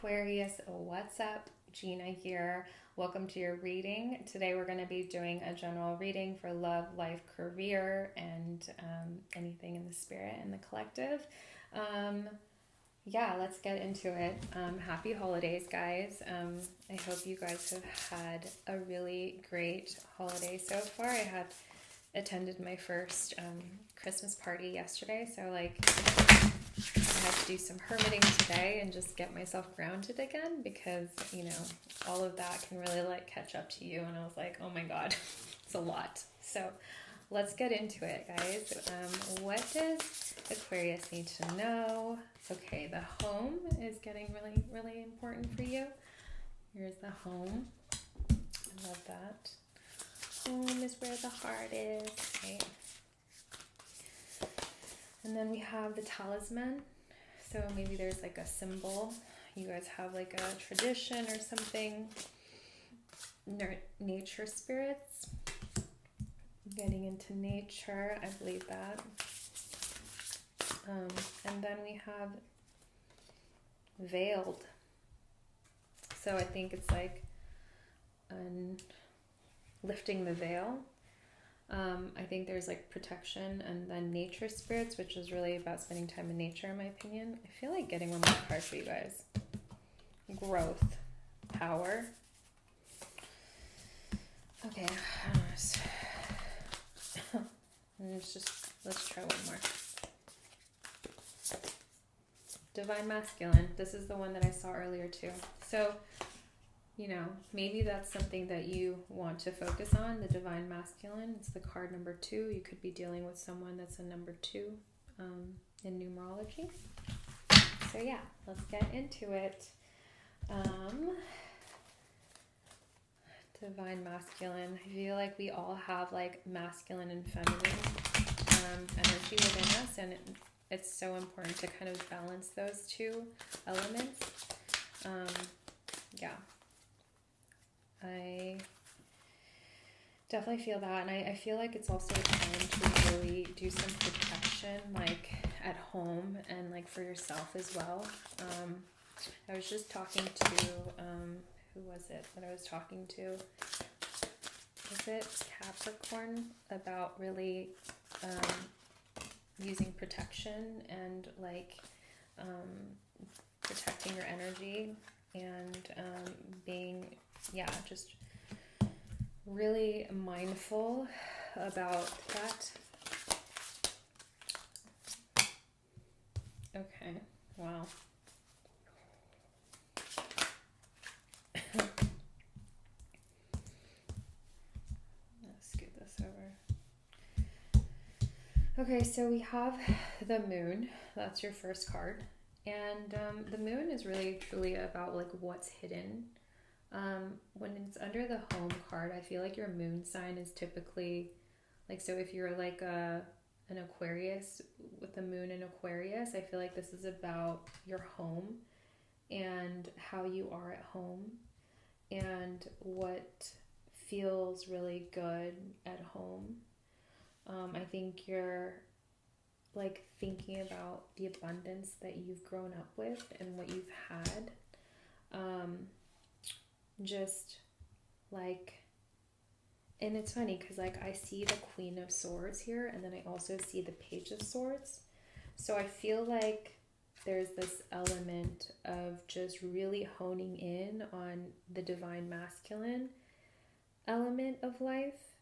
Aquarius, what's up? Gina here. Welcome to your reading. Today we're going to be doing a general reading for love, life, career, and anything in the spirit and the collective. Let's get into it. Happy holidays, guys. I hope you guys have had a really great holiday so far. I had attended my first Christmas party yesterday, so I had to do some hermiting today and just get myself grounded again because, all of that can really catch up to you. And I was like, oh my God, it's a lot. So let's get into it, guys. What does Aquarius need to know? Okay, the home is getting really, really important for you. Here's the home. I love that. Home is where the heart is. Okay. And then we have the talisman. So maybe there's a symbol. You guys have a tradition or something. Nature spirits. Getting into nature. I believe that. And then we have veiled. So I think it's lifting the veil. I think there's protection, and then nature spirits, which is really about spending time in nature, in my opinion. I feel like getting one more card for you guys. Growth, power. Okay, let's try one more. Divine masculine. This is the one that I saw earlier too. So, maybe that's something that you want to focus on, the divine masculine. It's the card number 2. You could be dealing with someone that's a number 2 in numerology. So yeah, let's get into it. Divine masculine. I feel like we all have masculine and feminine energy within us, and it's so important to kind of balance those two elements. I definitely feel that, and I feel like it's also a time to really do some protection, at home and for yourself as well. I was just talking to, who was it that I was talking to? Was it Capricorn? About really using protection and protecting your energy and being just really mindful about that. Okay, wow. Let's scoot this over. Okay, so we have the moon. That's your first card. And the moon is really truly about what's hidden. When it's under the home card, I feel like your moon sign is typically so if you're an Aquarius with the moon in Aquarius, I feel like this is about your home and how you are at home and what feels really good at home. I think you're thinking about the abundance that you've grown up with and what you've had. And it's funny because I see the Queen of Swords here, and then I also see the Page of Swords. So I feel like there's this element of just really honing in on the divine masculine element of life,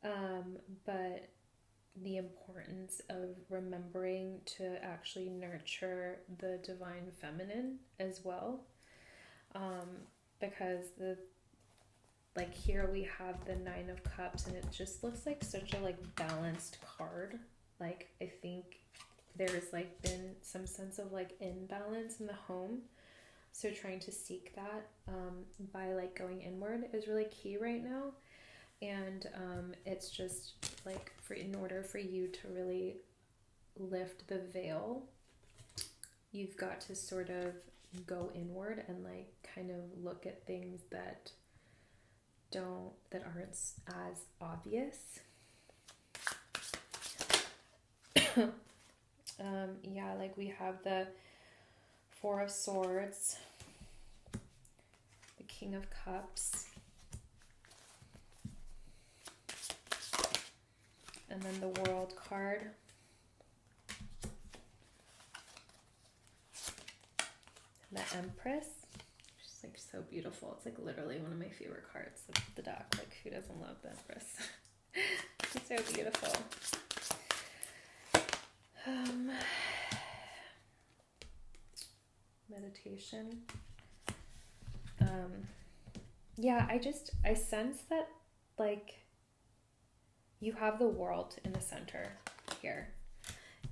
but the importance of remembering to actually nurture the divine feminine as well. Because here we have the 9 of Cups, and it just looks like such a balanced card. I think there's been some sense of imbalance in the home, so trying to seek that by going inward is really key right now. And it's just in order for you to really lift the veil, you've got to sort of go inward and kind of look at things that aren't as obvious. We have the 4 of Swords, King of Cups. And then the World card. The Empress. She's like so beautiful. It's like literally one of my favorite cards of the deck. Like who doesn't love the Empress? She's so beautiful. Meditation. Yeah, I sense that like you have the World in the center here.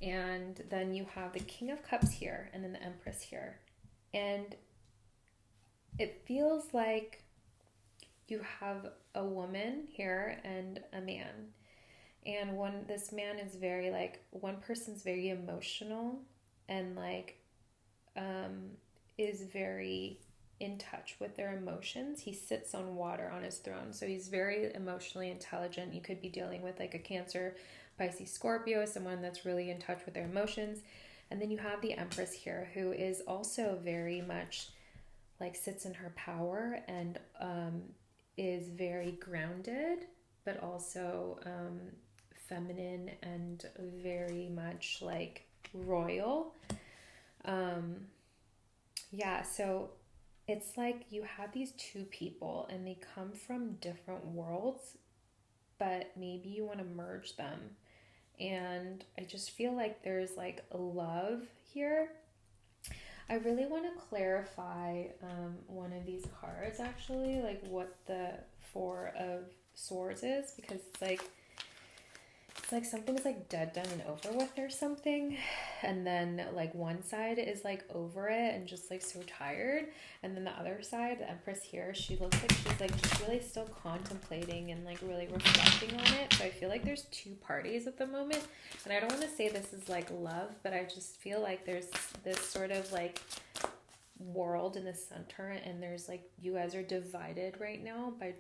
And then you have the King of Cups here and then the Empress here. And it feels like you have a woman here and a man. And this man is very like, one person's very emotional and like is very in touch with their emotions. He sits on water on his throne. So he's very emotionally intelligent. You could be dealing with like a Cancer, Pisces, Scorpio, someone that's really in touch with their emotions. And then you have the Empress here who is also very much like sits in her power and is very grounded, but also feminine and very much like royal. Yeah, so it's like you have these two people and they come from different worlds, but maybe you want to merge them. And I just feel like there's like a love here. I really want to clarify one of these cards actually, like what the Four of Swords is, because it's like something's like dead, done, and over with or something. And then like one side is like over it and just like so tired. And then the other side, the Empress here, she looks like she's like just really still contemplating and like really reflecting on it. So I feel like there's two parties at the moment. And I don't want to say this is like love, but I just feel like there's this sort of like world in the center, and there's like you guys are divided right now by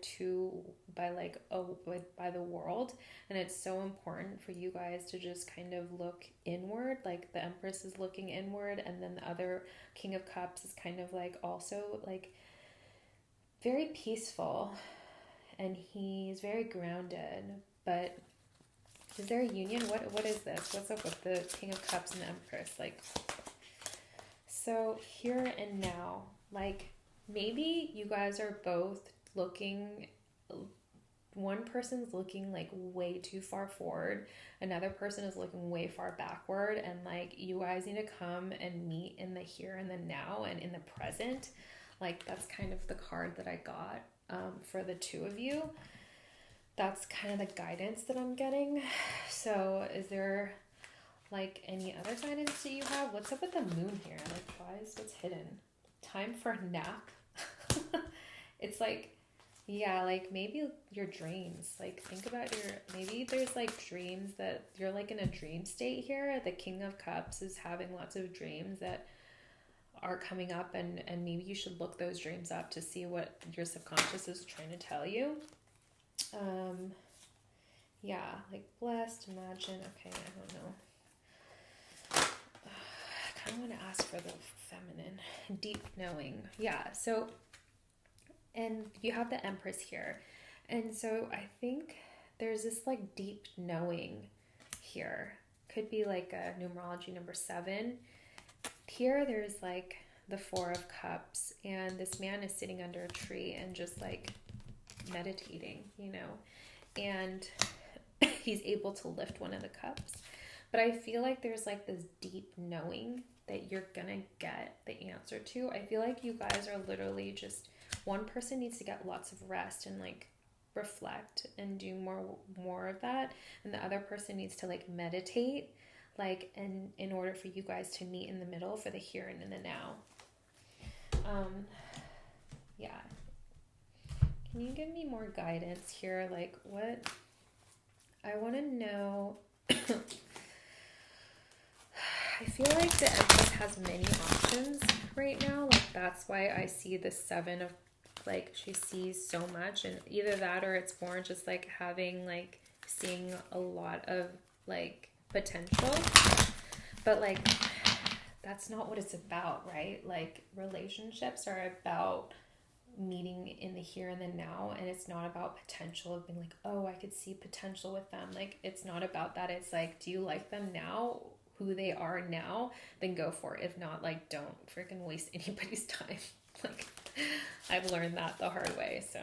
the world, and it's so important for you guys to just kind of look inward. Like the Empress is looking inward, and then the other King of Cups is kind of like also like very peaceful, and he's very grounded. But is there a union? What is this? What's up with the King of Cups and the Empress? Like, so here and now, like maybe you guys are both looking, one person's looking like way too far forward, another person is looking way far backward, and like you guys need to come and meet in the here and the now and in the present. Like that's kind of the card that I got for the two of you. That's kind of the guidance that I'm getting. So is there like any other guidance that you have? What's up with the moon here? Like what's hidden? Time for a nap? It's like, yeah, like maybe your dreams. Like think about maybe there's like dreams that you're like in a dream state here. The King of Cups is having lots of dreams that are coming up, and maybe you should look those dreams up to see what your subconscious is trying to tell you. Yeah, like blessed, imagine. Okay, I don't know. I kind of want to ask for the feminine, deep knowing. Yeah, so, and you have the Empress here. And so I think there's this like deep knowing here. Could be like a numerology number 7. Here there's like the Four of Cups, and this man is sitting under a tree and just like meditating, you know, and he's able to lift one of the cups. But I feel like there's like this deep knowing that you're gonna get the answer to. I feel like you guys are literally just, one person needs to get lots of rest and like reflect and do more of that, and the other person needs to like meditate, like in order for you guys to meet in the middle for the here and in the now. Yeah. Can you give me more guidance here? Like what I want to know. I feel like the Empress has many options right now. Like that's why I see the 7 of, like she sees so much, and either that or it's more just like having like seeing a lot of like potential. But like that's not what it's about, right? Like relationships are about meeting in the here and the now, and it's not about potential of being like, oh, I could see potential with them. Like, it's not about that. It's like, do you like them now, who they are now? Then go for it. If not, like, don't freaking waste anybody's time. Like, I've learned that the hard way. So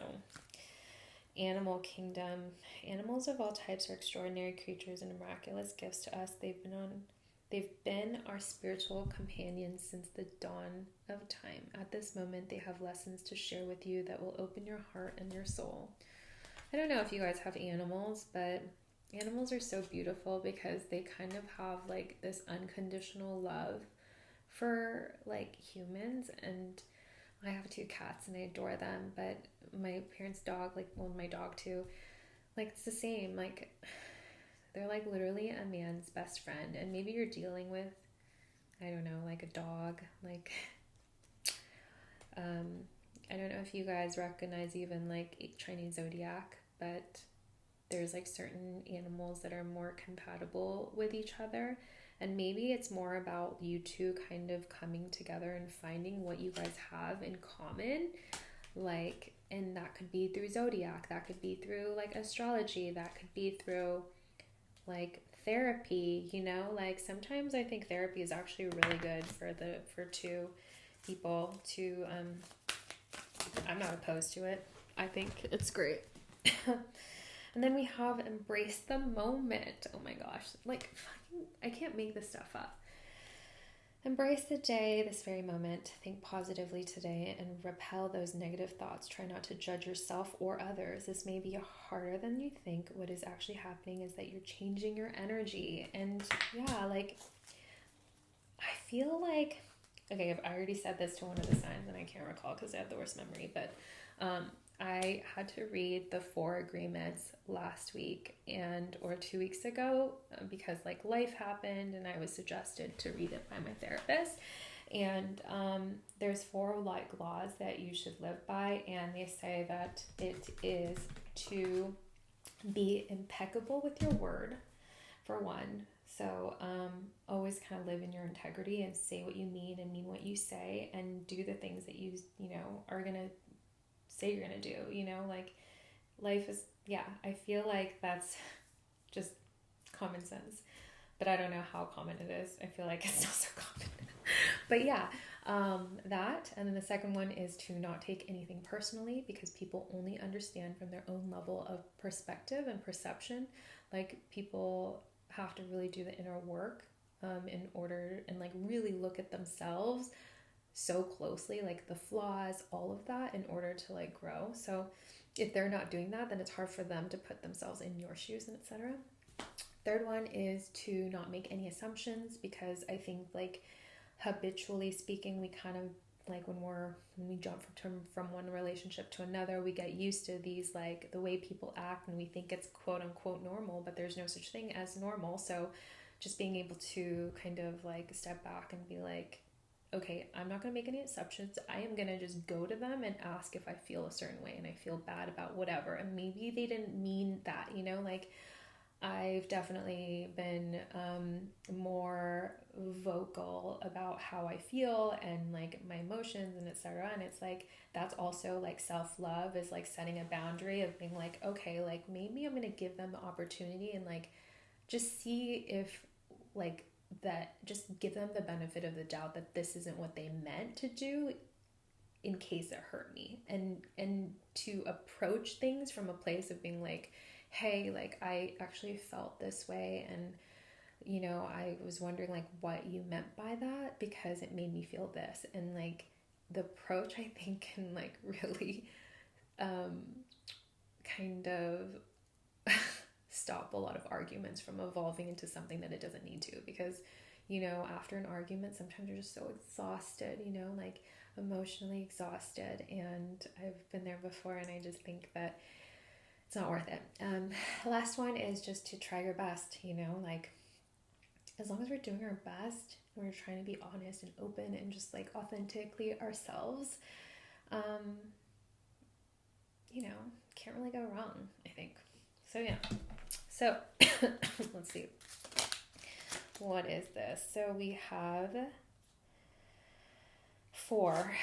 animal kingdom. Animals of all types are extraordinary creatures and miraculous gifts to us. They've been our spiritual companions since the dawn of time. At this moment, they have lessons to share with you that will open your heart and your soul. I don't know if you guys have animals, but animals are so beautiful because they kind of have like this unconditional love for like humans. And I have 2 cats and I adore them, but my parents' dog, like, well, my dog too, like, it's the same. Like, they're like literally a man's best friend. And maybe you're dealing with, I don't know, like a dog, like, I don't know if you guys recognize even like Chinese zodiac, but there's like certain animals that are more compatible with each other. And maybe it's more about you two kind of coming together and finding what you guys have in common. Like, and that could be through zodiac, that could be through like astrology, that could be through like therapy, you know. Like, sometimes I think therapy is actually really good for 2 people to I'm not opposed to it. I think it's great. And then we have embrace the moment. Oh my gosh, like, I can't make this stuff up. Embrace the day, this very moment. Think positively today and repel those negative thoughts. Try not to judge yourself or others. This may be harder than you think. What is actually happening is that you're changing your energy. And yeah, like, I feel like, okay, I already said this to one of the signs and I can't recall because I have the worst memory, but I had to read the 4 agreements last week or 2 weeks ago because like life happened and I was suggested to read it by my therapist. And there's 4 like laws that you should live by, and they say that it is to be impeccable with your word, for one. So always kind of live in your integrity and say what you mean and mean what you say, and do the things that you know are gonna say you're gonna do, you know. Like, life is, yeah, I feel like that's just common sense, but I don't know how common it is. I feel like it's not so common. But yeah, that. And then the second one is to not take anything personally, because people only understand from their own level of perspective and perception. Like, people have to really do the inner work in order, and like really look at themselves so closely, like the flaws, all of that, in order to like grow. So if they're not doing that, then it's hard for them to put themselves in your shoes, and etc. Third one is to not make any assumptions, because I think like habitually speaking, we kind of like when we jump from one relationship to another, we get used to these, like the way people act, and we think it's quote unquote normal, but there's no such thing as normal. So just being able to kind of like step back and be like, okay, I'm not going to make any exceptions. I am going to just go to them and ask if I feel a certain way and I feel bad about whatever. And maybe they didn't mean that, you know, like I've definitely been more vocal about how I feel and like my emotions and etc. And it's like, that's also like self-love, is like setting a boundary of being like, okay, like maybe I'm going to give them the opportunity and like just see if like that, just give them the benefit of the doubt that this isn't what they meant to do, in case it hurt me, and to approach things from a place of being like, hey, like I actually felt this way, and you know, I was wondering like what you meant by that, because it made me feel this. And like the approach, I think, can like really kind of stop a lot of arguments from evolving into something that it doesn't need to. Because, you know, after an argument, sometimes you're just so exhausted, you know, like emotionally exhausted. And I've been there before, and I just think that it's not worth it. Last one is just to try your best, you know, like as long as we're doing our best, we're trying to be honest and open and just like authentically ourselves, you know, can't really go wrong, I think. So yeah. So let's see. What is this? So we have 4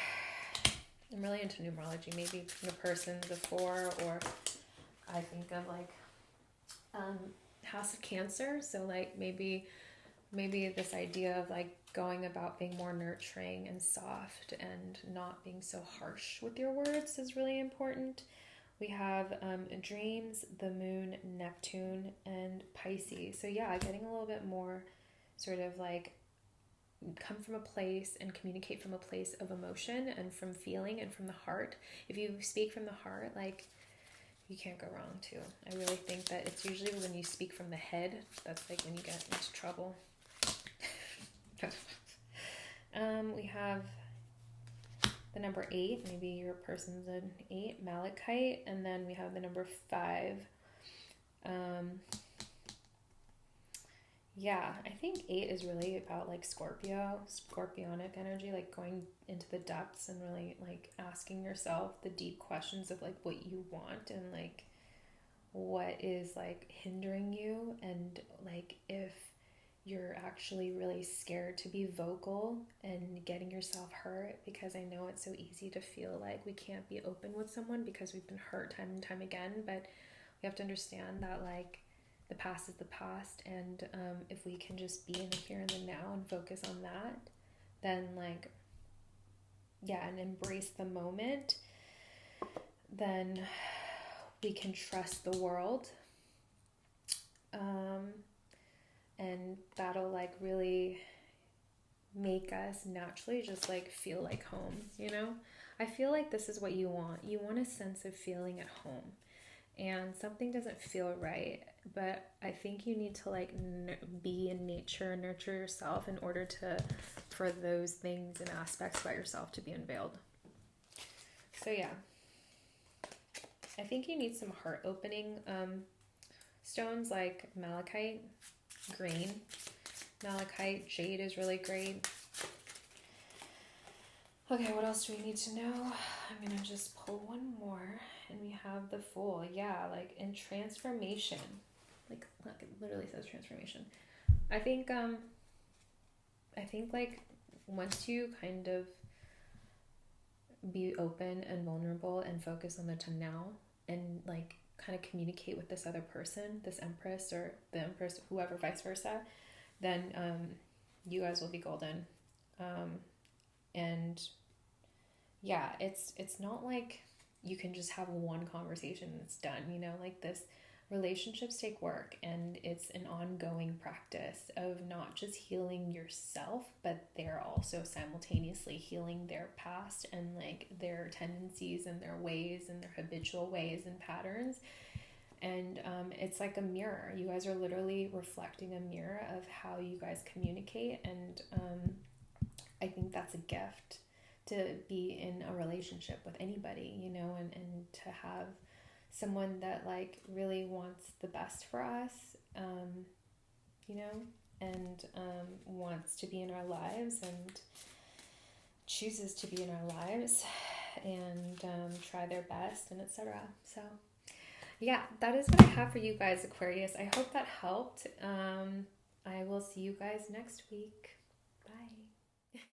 I'm really into numerology. Maybe the person, the 4, or I think of like House of Cancer. So like maybe this idea of like going about being more nurturing and soft and not being so harsh with your words is really important. We have dreams, the moon, Neptune, and Pisces. So yeah, getting a little bit more sort of like come from a place and communicate from a place of emotion and from feeling and from the heart. If you speak from the heart, like, you can't go wrong too. I really think that it's usually when you speak from the head, that's like when you get into trouble. We have the number 8, maybe your person's an 8, malachite, and then we have the number 5. Yeah, I think 8 is really about like scorpionic energy, like going into the depths and really like asking yourself the deep questions of like what you want and like what is like hindering you, and like if you're actually really scared to be vocal and getting yourself hurt, because I know it's so easy to feel like we can't be open with someone because we've been hurt time and time again, but we have to understand that like the past is the past, and if we can just be in the here and the now and focus on that, then like, yeah, and embrace the moment, then we can trust the world. And that'll like really make us naturally just like feel like home, you know? I feel like this is what you want. You want a sense of feeling at home, and something doesn't feel right, but I think you need to like be in nature, nurture yourself in order for those things and aspects about yourself to be unveiled. So yeah, I think you need some heart opening stones like malachite, green, malachite, jade is really great. Okay, what else do we need to know? I'm gonna just pull one more, and we have the Fool. Yeah, like in transformation. Like, look, it literally says transformation. I think like once you kind of be open and vulnerable and focus on the now, and like kind of communicate with this other person, this Empress or the Empress, whoever, vice versa, then you guys will be golden. And yeah, it's not like you can just have one conversation and it's done, you know, like this. Relationships take work, and it's an ongoing practice of not just healing yourself, but they're also simultaneously healing their past and like their tendencies and their ways and their habitual ways and patterns. And it's like a mirror. You guys are literally reflecting a mirror of how you guys communicate, and I think that's a gift to be in a relationship with anybody, you know, and to have someone that like really wants the best for us, you know, and wants to be in our lives and chooses to be in our lives and try their best and etc. So yeah, that is what I have for you guys, Aquarius. I hope that helped. I will see you guys next week. Bye.